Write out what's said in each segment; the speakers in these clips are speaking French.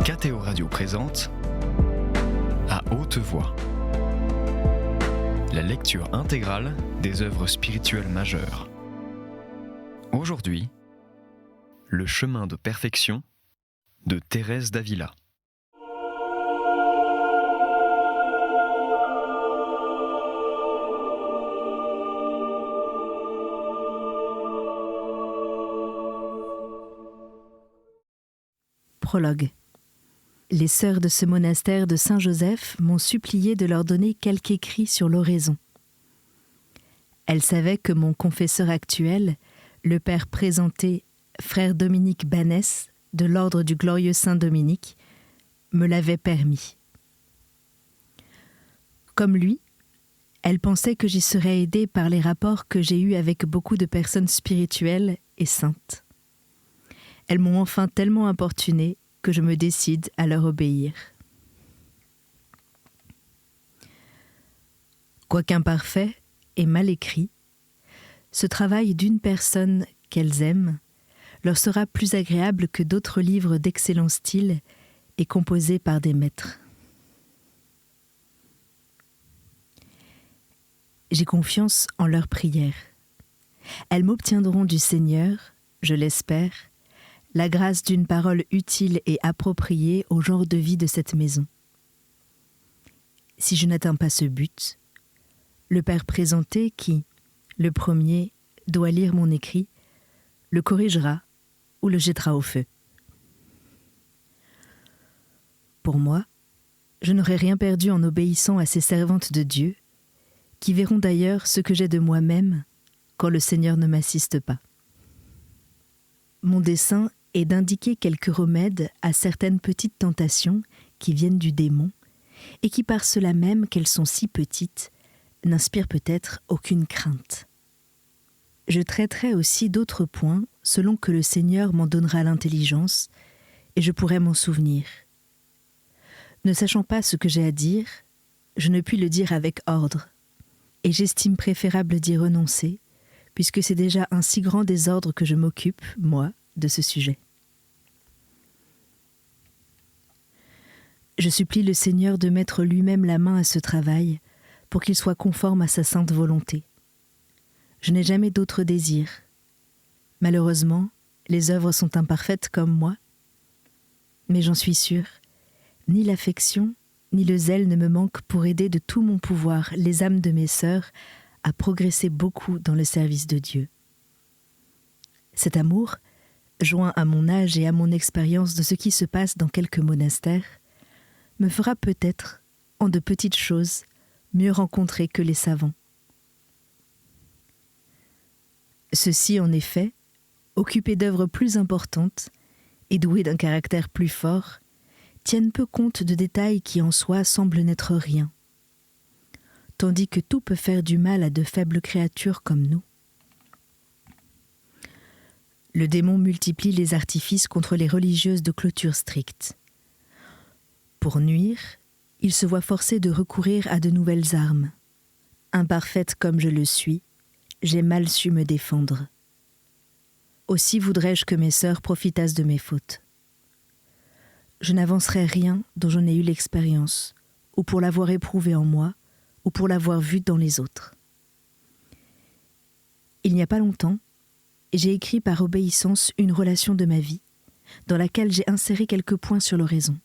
KTO Radio présente À haute voix, la lecture intégrale des œuvres spirituelles majeures. Aujourd'hui, Le chemin de perfection de Thérèse d'Avila. Prologue. Les sœurs de ce monastère de Saint-Joseph m'ont supplié de leur donner quelque écrit sur l'oraison. Elles savaient que mon confesseur actuel, le père présenté, frère Dominique Banès, de l'ordre du glorieux Saint Dominique, me l'avait permis. Comme lui, elles pensaient que j'y serais aidée par les rapports que j'ai eus avec beaucoup de personnes spirituelles et saintes. Elles m'ont enfin tellement importunée que je me décide à leur obéir. Quoiqu'imparfait et mal écrit, ce travail d'une personne qu'elles aiment leur sera plus agréable que d'autres livres d'excellent style et composés par des maîtres. J'ai confiance en leurs prières. Elles m'obtiendront du Seigneur, je l'espère, la grâce d'une parole utile et appropriée au genre de vie de cette maison. Si je n'atteins pas ce but, le père présenté qui, le premier, doit lire mon écrit, le corrigera ou le jettera au feu. Pour moi, je n'aurai rien perdu en obéissant à ces servantes de Dieu, qui verront d'ailleurs ce que j'ai de moi-même quand le Seigneur ne m'assiste pas. Mon dessein est d'indiquer quelques remèdes à certaines petites tentations qui viennent du démon et qui, par cela même qu'elles sont si petites, n'inspirent peut-être aucune crainte. Je traiterai aussi d'autres points selon que le Seigneur m'en donnera l'intelligence et je pourrai m'en souvenir. Ne sachant pas ce que j'ai à dire, je ne puis le dire avec ordre, et j'estime préférable d'y renoncer, puisque c'est déjà un si grand désordre que je m'occupe, moi, de ce sujet. Je supplie le Seigneur de mettre lui-même la main à ce travail pour qu'il soit conforme à sa sainte volonté. Je n'ai jamais d'autre désir. Malheureusement, les œuvres sont imparfaites comme moi, mais j'en suis sûre, ni l'affection ni le zèle ne me manquent pour aider de tout mon pouvoir les âmes de mes sœurs à progresser beaucoup dans le service de Dieu. Cet amour, joint à mon âge et à mon expérience de ce qui se passe dans quelques monastères, me fera peut-être, en de petites choses, mieux rencontrer que les savants. Ceux-ci, en effet, occupés d'œuvres plus importantes et doués d'un caractère plus fort, tiennent peu compte de détails qui en soi semblent n'être rien, tandis que tout peut faire du mal à de faibles créatures comme nous. Le démon multiplie les artifices contre les religieuses de clôture stricte. Pour nuire, il se voit forcé de recourir à de nouvelles armes. Imparfaite comme je le suis, j'ai mal su me défendre. Aussi voudrais-je que mes sœurs profitassent de mes fautes. Je n'avancerai rien dont je n'ai eu l'expérience, ou pour l'avoir éprouvé en moi, ou pour l'avoir vu dans les autres. Il n'y a pas longtemps, j'ai écrit par obéissance une relation de ma vie, dans laquelle j'ai inséré quelques points sur l'oraison.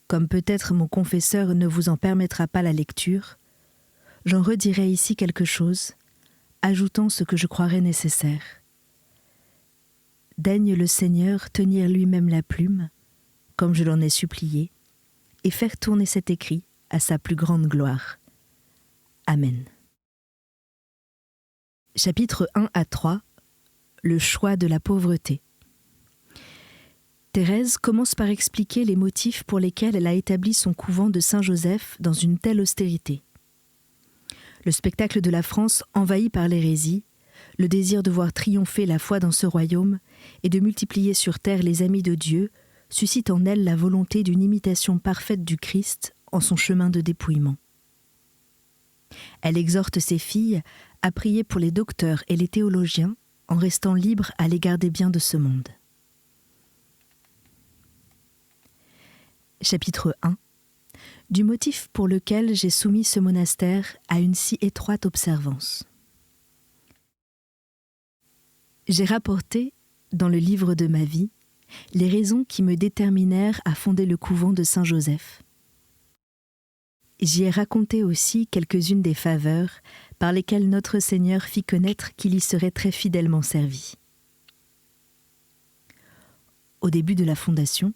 Comme peut-être mon confesseur ne vous en permettra pas la lecture, j'en redirai ici quelque chose, ajoutant ce que je croirais nécessaire. Daigne le Seigneur tenir lui-même la plume, comme je l'en ai supplié, et faire tourner cet écrit à sa plus grande gloire. Amen. Chapitres 1 à 3. Le choix de la pauvreté. Thérèse commence par expliquer les motifs pour lesquels elle a établi son couvent de Saint-Joseph dans une telle austérité. Le spectacle de la France envahie par l'hérésie, le désir de voir triompher la foi dans ce royaume et de multiplier sur terre les amis de Dieu suscite en elle la volonté d'une imitation parfaite du Christ en son chemin de dépouillement. Elle exhorte ses filles à prier pour les docteurs et les théologiens en restant libres à l'égard des biens de ce monde. Chapitre 1. Du motif pour lequel j'ai soumis ce monastère à une si étroite observance. J'ai rapporté, dans le livre de ma vie, les raisons qui me déterminèrent à fonder le couvent de Saint-Joseph. J'y ai raconté aussi quelques-unes des faveurs par lesquelles notre Seigneur fit connaître qu'il y serait très fidèlement servi. Au début de la fondation,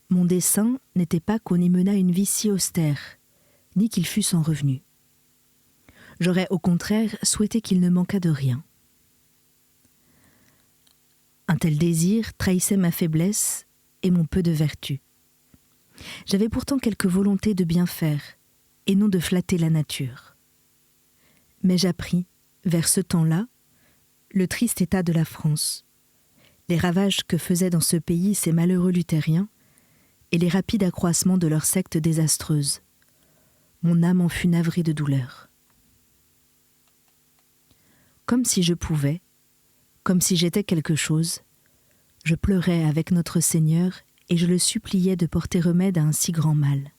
mon dessein n'était pas qu'on y menât une vie si austère, ni qu'il fût sans revenu. J'aurais au contraire souhaité qu'il ne manquât de rien. Un tel désir trahissait ma faiblesse et mon peu de vertu. J'avais pourtant quelque volonté de bien faire, et non de flatter la nature. Mais j'appris, vers ce temps-là, le triste état de la France, les ravages que faisaient dans ce pays ces malheureux luthériens, et les rapides accroissements de leur secte désastreuse. Mon âme en fut navrée de douleur. Comme si je pouvais, comme si j'étais quelque chose, je pleurais avec notre Seigneur et je le suppliais de porter remède à un si grand mal.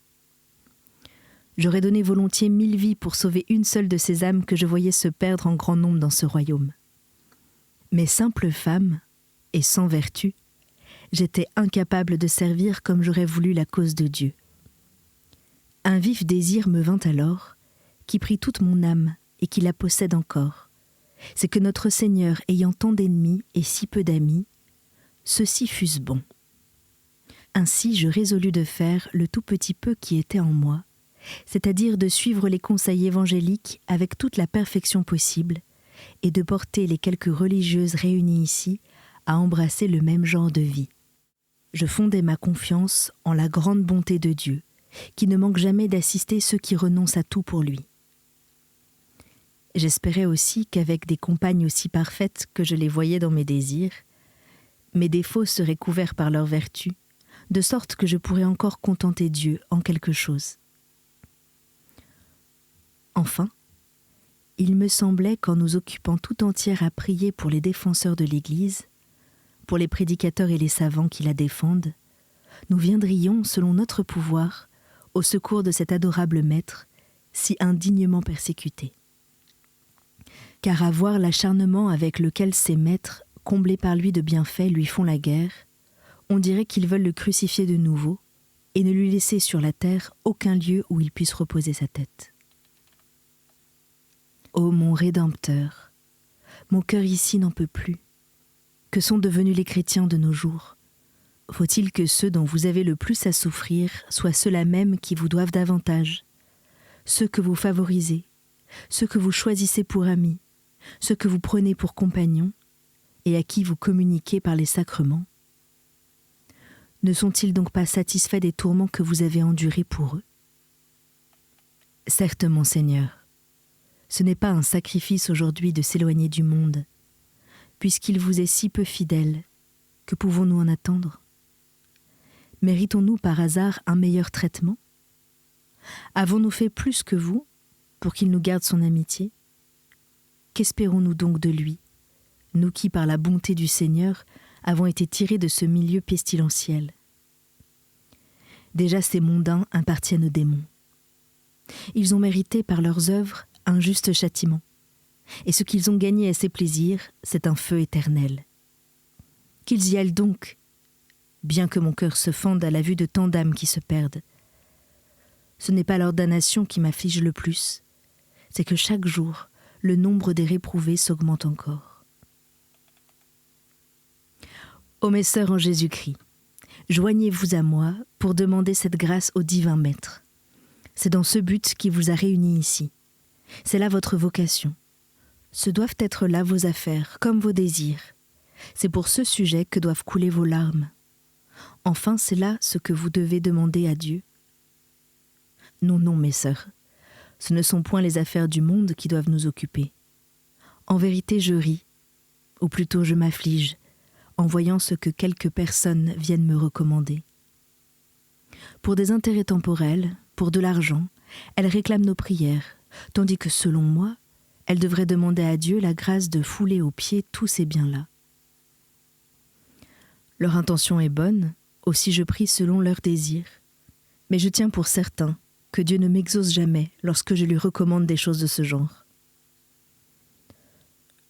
J'aurais donné volontiers 1000 vies pour sauver une seule de ces âmes que je voyais se perdre en grand nombre dans ce royaume. Mais simple femme, et sans vertu, j'étais incapable de servir comme j'aurais voulu la cause de Dieu. Un vif désir me vint alors, qui prit toute mon âme et qui la possède encore. C'est que notre Seigneur, ayant tant d'ennemis et si peu d'amis, ceux-ci fussent bons. Ainsi je résolus de faire le tout petit peu qui était en moi, c'est-à-dire de suivre les conseils évangéliques avec toute la perfection possible et de porter les quelques religieuses réunies ici à embrasser le même genre de vie. Je fondais ma confiance en la grande bonté de Dieu, qui ne manque jamais d'assister ceux qui renoncent à tout pour lui. J'espérais aussi qu'avec des compagnes aussi parfaites que je les voyais dans mes désirs, mes défauts seraient couverts par leur vertu, de sorte que je pourrais encore contenter Dieu en quelque chose. Enfin, il me semblait qu'en nous occupant tout entière à prier pour les défenseurs de l'Église, pour les prédicateurs et les savants qui la défendent, nous viendrions, selon notre pouvoir, au secours de cet adorable maître, si indignement persécuté. Car à voir l'acharnement avec lequel ces maîtres, comblés par lui de bienfaits, lui font la guerre, on dirait qu'ils veulent le crucifier de nouveau et ne lui laisser sur la terre aucun lieu où il puisse reposer sa tête. Ô mon Rédempteur, mon cœur ici n'en peut plus. Que sont devenus les chrétiens de nos jours? Faut-il que ceux dont vous avez le plus à souffrir soient ceux-là même qui vous doivent davantage, ceux que vous favorisez, ceux que vous choisissez pour amis, ceux que vous prenez pour compagnons et à qui vous communiquez par les sacrements? Ne sont-ils donc pas satisfaits des tourments que vous avez endurés pour eux? Certes, mon Seigneur, ce n'est pas un sacrifice aujourd'hui de s'éloigner du monde, puisqu'il vous est si peu fidèle, que pouvons-nous en attendre? Méritons-nous par hasard un meilleur traitement? Avons-nous fait plus que vous pour qu'il nous garde son amitié? Qu'espérons-nous donc de lui, nous qui, par la bonté du Seigneur, avons été tirés de ce milieu pestilentiel? Déjà ces mondains appartiennent aux démons. Ils ont mérité par leurs œuvres un juste châtiment. Et ce qu'ils ont gagné à ces plaisirs, c'est un feu éternel. Qu'ils y aillent donc, bien que mon cœur se fende à la vue de tant d'âmes qui se perdent. Ce n'est pas leur damnation qui m'afflige le plus, c'est que chaque jour, le nombre des réprouvés s'augmente encore. Ô mes sœurs en Jésus-Christ, joignez-vous à moi pour demander cette grâce au divin Maître. C'est dans ce but qui vous a réunis ici. C'est là votre vocation. Ce doivent être là vos affaires, comme vos désirs. C'est pour ce sujet que doivent couler vos larmes. Enfin, c'est là ce que vous devez demander à Dieu. Non, non, mes sœurs, ce ne sont point les affaires du monde qui doivent nous occuper. En vérité, je ris, ou plutôt je m'afflige, en voyant ce que quelques personnes viennent me recommander. Pour des intérêts temporels, pour de l'argent, elles réclament nos prières, tandis que, selon moi, elles devraient demander à Dieu la grâce de fouler aux pieds tous ces biens-là. Leur intention est bonne, aussi je prie selon leurs désirs, Mais je tiens pour certain que Dieu ne m'exauce jamais lorsque je lui recommande des choses de ce genre.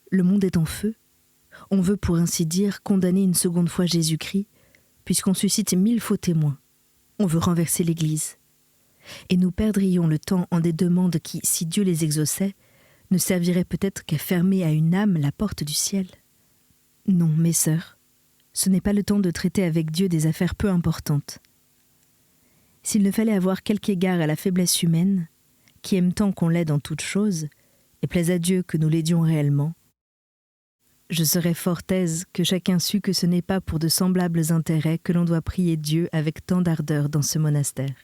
Le monde est en feu. On veut, pour ainsi dire, condamner une seconde fois Jésus-Christ, puisqu'on suscite 1000 faux témoins. On veut renverser l'Église. Et nous perdrions le temps en des demandes qui, si Dieu les exauçait, ne serviraient peut-être qu'à fermer à une âme la porte du ciel. Non, mes sœurs, ce n'est pas le temps de traiter avec Dieu des affaires peu importantes. S'il ne fallait avoir quelque égard à la faiblesse humaine, qui aime tant qu'on l'aide en toutes choses, et plaise à Dieu que nous l'aidions réellement, je serais fort aise que chacun sût que ce n'est pas pour de semblables intérêts que l'on doit prier Dieu avec tant d'ardeur dans ce monastère.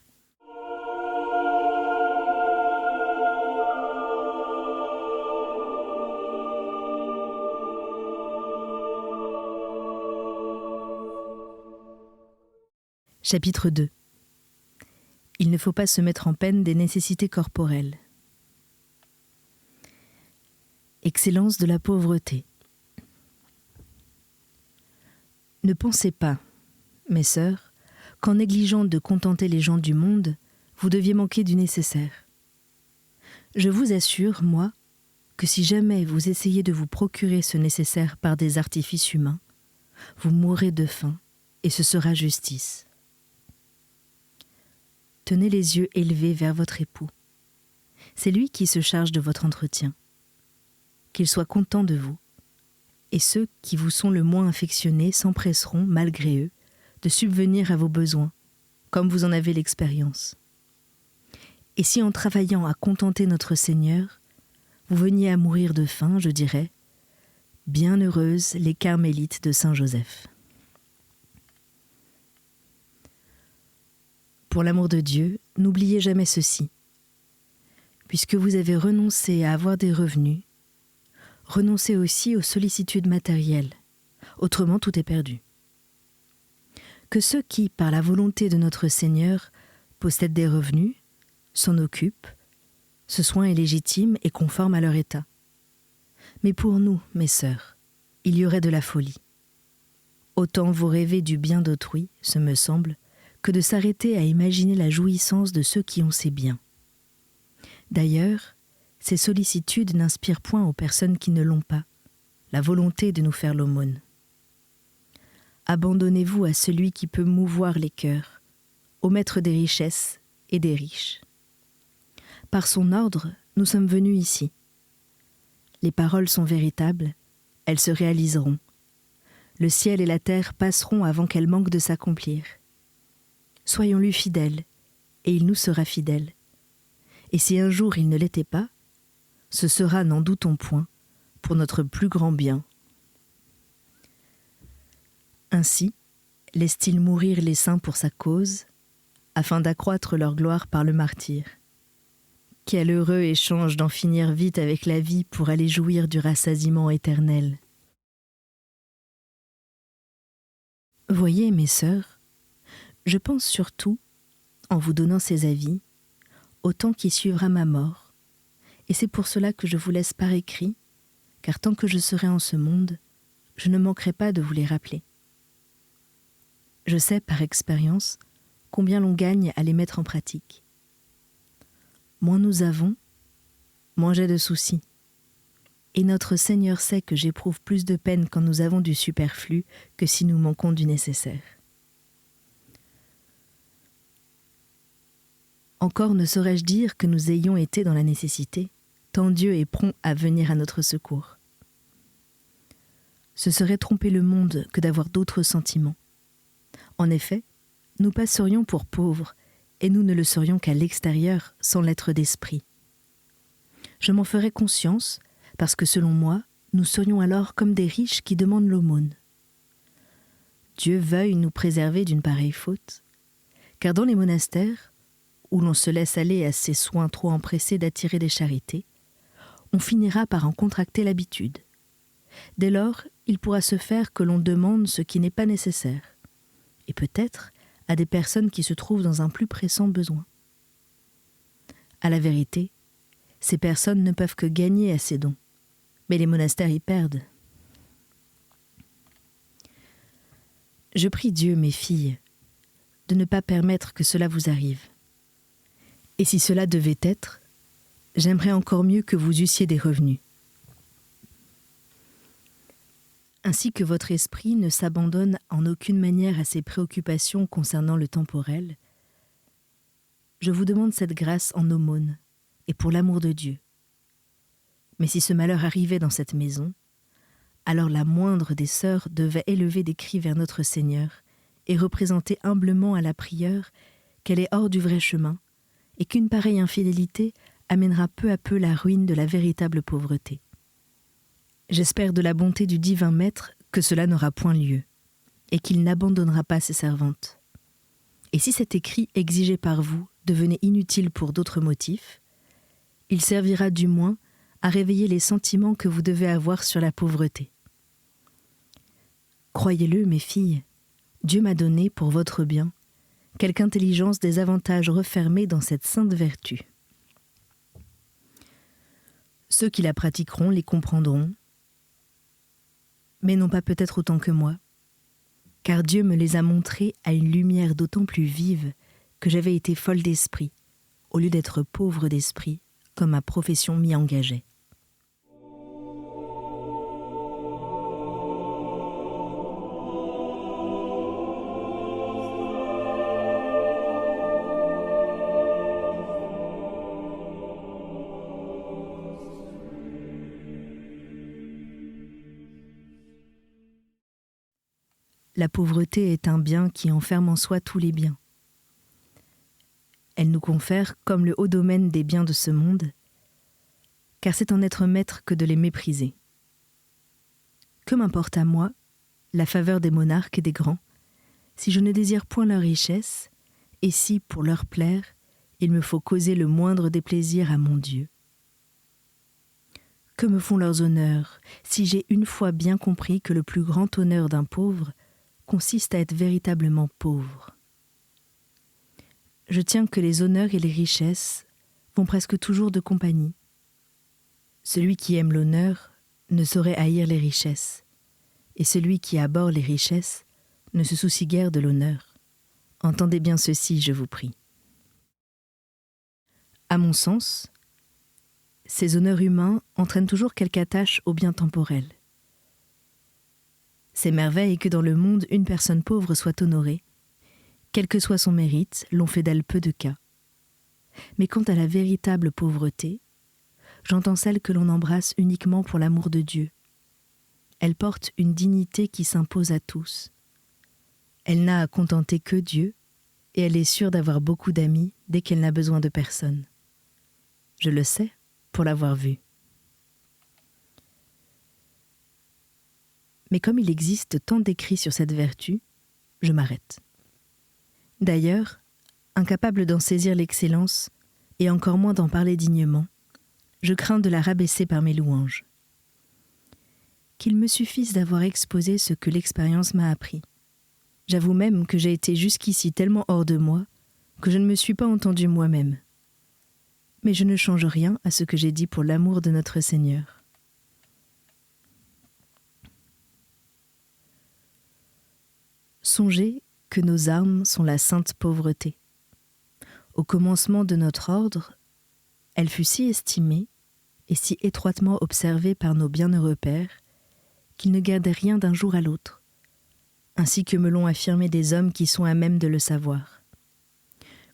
Chapitre 2. Il ne faut pas se mettre en peine des nécessités corporelles. Excellence de la pauvreté. Ne pensez pas, mes sœurs, qu'en négligeant de contenter les gens du monde, vous deviez manquer du nécessaire. Je vous assure, moi, que si jamais vous essayez de vous procurer ce nécessaire par des artifices humains, vous mourrez de faim, et ce sera justice. Tenez les yeux élevés vers votre époux. C'est lui qui se charge de votre entretien. Qu'il soit content de vous. Et ceux qui vous sont le moins affectionnés s'empresseront, malgré eux, de subvenir à vos besoins, comme vous en avez l'expérience. Et si en travaillant à contenter notre Seigneur, vous veniez à mourir de faim, je dirais, bienheureuses les carmélites de Saint-Joseph. Pour l'amour de Dieu, n'oubliez jamais ceci. Puisque vous avez renoncé à avoir des revenus, renoncez aussi aux sollicitudes matérielles, autrement tout est perdu. Que ceux qui, par la volonté de notre Seigneur, possèdent des revenus, s'en occupent, ce soin est légitime et conforme à leur état. Mais pour nous, mes sœurs, il y aurait de la folie. Autant vous rêvez du bien d'autrui, ce me semble, que de s'arrêter à imaginer la jouissance de ceux qui ont ces biens. D'ailleurs, ces sollicitudes n'inspirent point aux personnes qui ne l'ont pas, la volonté de nous faire l'aumône. Abandonnez-vous à celui qui peut mouvoir les cœurs, au maître des richesses et des riches. Par son ordre, nous sommes venus ici. Les paroles sont véritables, elles se réaliseront. Le ciel et la terre passeront avant qu'elles manquent de s'accomplir. Soyons-lui fidèles, et il nous sera fidèle. Et si un jour il ne l'était pas, ce sera, n'en doutons point, pour notre plus grand bien. Ainsi, laisse-t-il mourir les saints pour sa cause, afin d'accroître leur gloire par le martyre. Quel heureux échange d'en finir vite avec la vie pour aller jouir du rassasiement éternel. Voyez, mes sœurs, je pense surtout, en vous donnant ces avis, au temps qui suivra ma mort, et c'est pour cela que je vous laisse par écrit, car tant que je serai en ce monde, je ne manquerai pas de vous les rappeler. Je sais par expérience combien l'on gagne à les mettre en pratique. Moins nous avons, moins j'ai de soucis. Et notre Seigneur sait que j'éprouve plus de peine quand nous avons du superflu que si nous manquons du nécessaire. Encore ne saurais-je dire que nous ayons été dans la nécessité, tant Dieu est prompt à venir à notre secours. Ce serait tromper le monde que d'avoir d'autres sentiments. En effet, nous passerions pour pauvres, et nous ne le serions qu'à l'extérieur, sans l'être d'esprit. Je m'en ferais conscience, parce que selon moi, nous serions alors comme des riches qui demandent l'aumône. Dieu veuille nous préserver d'une pareille faute, car dans les monastères, où l'on se laisse aller à ces soins trop empressés d'attirer des charités, on finira par en contracter l'habitude. Dès lors, il pourra se faire que l'on demande ce qui n'est pas nécessaire, et peut-être à des personnes qui se trouvent dans un plus pressant besoin. À la vérité, ces personnes ne peuvent que gagner à ces dons, mais les monastères y perdent. Je prie Dieu, mes filles, de ne pas permettre que cela vous arrive. Et si cela devait être, j'aimerais encore mieux que vous eussiez des revenus. Ainsi que votre esprit ne s'abandonne en aucune manière à ses préoccupations concernant le temporel, je vous demande cette grâce en aumône et pour l'amour de Dieu. Mais si ce malheur arrivait dans cette maison, alors la moindre des sœurs devait élever des cris vers notre Seigneur et représenter humblement à la prieure qu'elle est hors du vrai chemin et qu'une pareille infidélité amènera peu à peu la ruine de la véritable pauvreté. J'espère de la bonté du divin Maître que cela n'aura point lieu et qu'il n'abandonnera pas ses servantes. Et si cet écrit exigé par vous devenait inutile pour d'autres motifs, il servira du moins à réveiller les sentiments que vous devez avoir sur la pauvreté. Croyez-le, mes filles, Dieu m'a donné, pour votre bien, quelque intelligence des avantages refermés dans cette sainte vertu. Ceux qui la pratiqueront les comprendront, mais non pas peut-être autant que moi, car Dieu me les a montrés à une lumière d'autant plus vive que j'avais été folle d'esprit, au lieu d'être pauvre d'esprit, comme ma profession m'y engageait. La pauvreté est un bien qui enferme en soi tous les biens. Elle nous confère comme le haut domaine des biens de ce monde, car c'est en être maître que de les mépriser. Que m'importe à moi la faveur des monarques et des grands, si je ne désire point leur richesse, et si, pour leur plaire, il me faut causer le moindre déplaisir à mon Dieu. Que me font leurs honneurs, si j'ai une fois bien compris que le plus grand honneur d'un pauvre consiste à être véritablement pauvre. Je tiens que les honneurs et les richesses vont presque toujours de compagnie. Celui qui aime l'honneur ne saurait haïr les richesses, et celui qui abhorre les richesses ne se soucie guère de l'honneur. Entendez bien ceci, je vous prie. À mon sens, ces honneurs humains entraînent toujours quelque attache au bien temporel. C'est merveille que dans le monde une personne pauvre soit honorée, quel que soit son mérite, l'on fait d'elle peu de cas. Mais quant à la véritable pauvreté, j'entends celle que l'on embrasse uniquement pour l'amour de Dieu. Elle porte une dignité qui s'impose à tous. Elle n'a à contenter que Dieu, et elle est sûre d'avoir beaucoup d'amis dès qu'elle n'a besoin de personne. Je le sais, pour l'avoir vu. Mais comme il existe tant d'écrits sur cette vertu, je m'arrête. D'ailleurs, incapable d'en saisir l'excellence, et encore moins d'en parler dignement, je crains de la rabaisser par mes louanges. Qu'il me suffise d'avoir exposé ce que l'expérience m'a appris. J'avoue même que j'ai été jusqu'ici tellement hors de moi que je ne me suis pas entendu moi-même. Mais je ne change rien à ce que j'ai dit pour l'amour de notre Seigneur. Songez que nos armes sont la sainte pauvreté. Au commencement de notre ordre, elle fut si estimée et si étroitement observée par nos bienheureux pères qu'ils ne gardaient rien d'un jour à l'autre, ainsi que me l'ont affirmé des hommes qui sont à même de le savoir.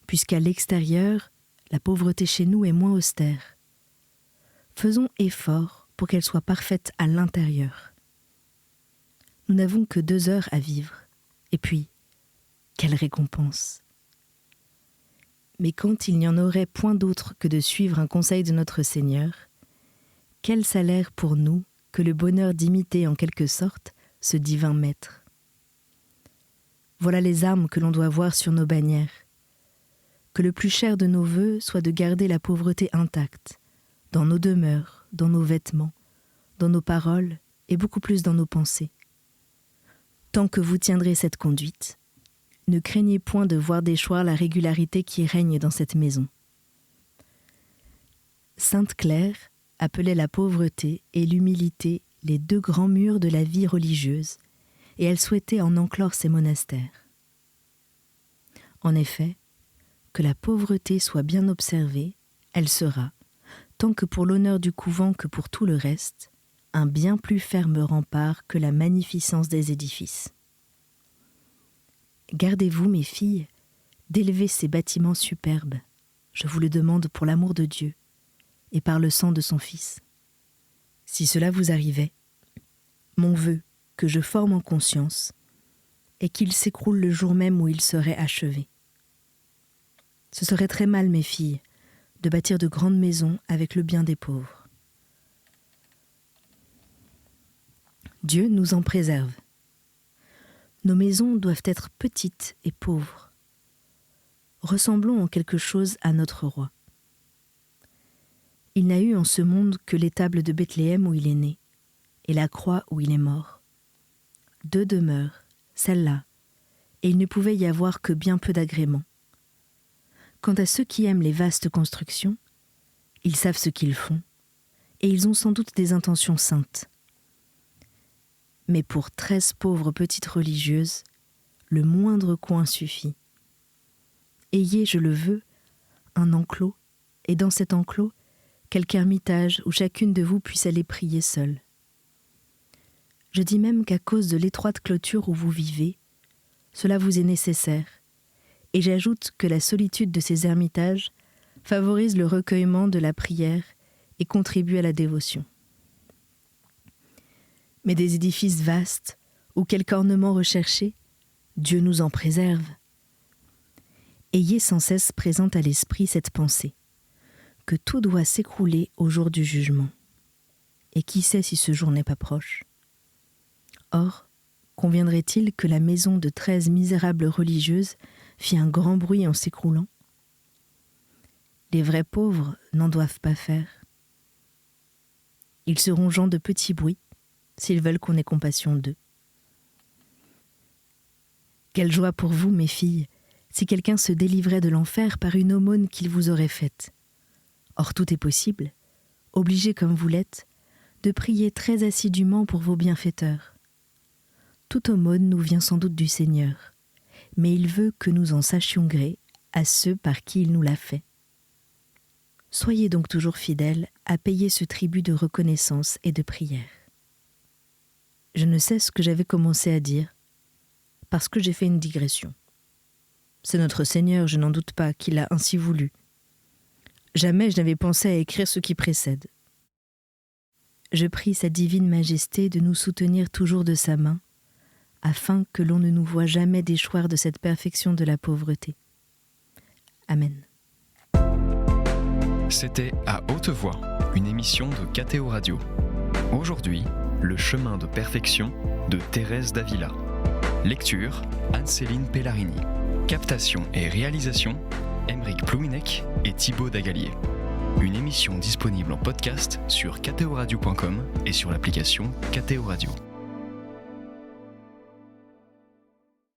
Puisqu'à l'extérieur, la pauvreté chez nous est moins austère. Faisons effort pour qu'elle soit parfaite à l'intérieur. Nous n'avons que 2 heures à vivre. Et puis, quelle récompense! Mais quand il n'y en aurait point d'autre que de suivre un conseil de notre Seigneur, quel salaire pour nous que le bonheur d'imiter en quelque sorte ce divin Maître! Voilà les armes que l'on doit voir sur nos bannières. Que le plus cher de nos vœux soit de garder la pauvreté intacte, dans nos demeures, dans nos vêtements, dans nos paroles et beaucoup plus dans nos pensées. Tant que vous tiendrez cette conduite, ne craignez point de voir déchoir la régularité qui règne dans cette maison. Sainte Claire appelait la pauvreté et l'humilité les 2 grands murs de la vie religieuse, et elle souhaitait en enclore ses monastères. En effet, que la pauvreté soit bien observée, elle sera, tant que pour l'honneur du couvent que pour tout le reste, un bien plus ferme rempart que la magnificence des édifices. Gardez-vous, mes filles, d'élever ces bâtiments superbes, je vous le demande pour l'amour de Dieu et par le sang de son Fils. Si cela vous arrivait, mon vœu que je forme en conscience est qu'il s'écroule le jour même où il serait achevé. Ce serait très mal, mes filles, de bâtir de grandes maisons avec le bien des pauvres. Dieu nous en préserve. Nos maisons doivent être petites et pauvres. Ressemblons en quelque chose à notre roi. Il n'a eu en ce monde que l'étable de Bethléem où il est né, et la croix où il est mort. 2 demeures, celle-là, et il ne pouvait y avoir que bien peu d'agréments. Quant à ceux qui aiment les vastes constructions, ils savent ce qu'ils font, et ils ont sans doute des intentions saintes. Mais pour 13 pauvres petites religieuses, le moindre coin suffit. Ayez, je le veux, un enclos, et dans cet enclos, quelque ermitage où chacune de vous puisse aller prier seule. Je dis même qu'à cause de l'étroite clôture où vous vivez, cela vous est nécessaire, et j'ajoute que la solitude de ces ermitages favorise le recueillement de la prière et contribue à la dévotion. Mais des édifices vastes, ou quelque ornement recherché, Dieu nous en préserve. Ayez sans cesse présente à l'esprit cette pensée, que tout doit s'écrouler au jour du jugement. Et qui sait si ce jour n'est pas proche ? Or, conviendrait-il que la maison de 13 misérables religieuses fit un grand bruit en s'écroulant ? Les vrais pauvres n'en doivent pas faire. Ils seront gens de petits bruits, s'ils veulent qu'on ait compassion d'eux. Quelle joie pour vous, mes filles, si quelqu'un se délivrait de l'enfer par une aumône qu'il vous aurait faite. Or tout est possible, obligés comme vous l'êtes, de prier très assidûment pour vos bienfaiteurs. Toute aumône nous vient sans doute du Seigneur, mais il veut que nous en sachions gré à ceux par qui il nous l'a fait. Soyez donc toujours fidèles à payer ce tribut de reconnaissance et de prière. Je ne sais ce que j'avais commencé à dire, parce que j'ai fait une digression. C'est notre Seigneur, je n'en doute pas, qui l'a ainsi voulu. Jamais je n'avais pensé à écrire ce qui précède. Je prie sa divine majesté de nous soutenir toujours de sa main, afin que l'on ne nous voie jamais déchoir de cette perfection de la pauvreté. Amen. C'était À haute voix, une émission de KTO Radio. Aujourd'hui, Le chemin de perfection de Thérèse d'Avila. Lecture, Anne-Céline Pellarini. Captation et réalisation, Aymeric Plouinec et Thibaut Dagalier. Une émission disponible en podcast sur ktoradio.com et sur l'application KTO Radio.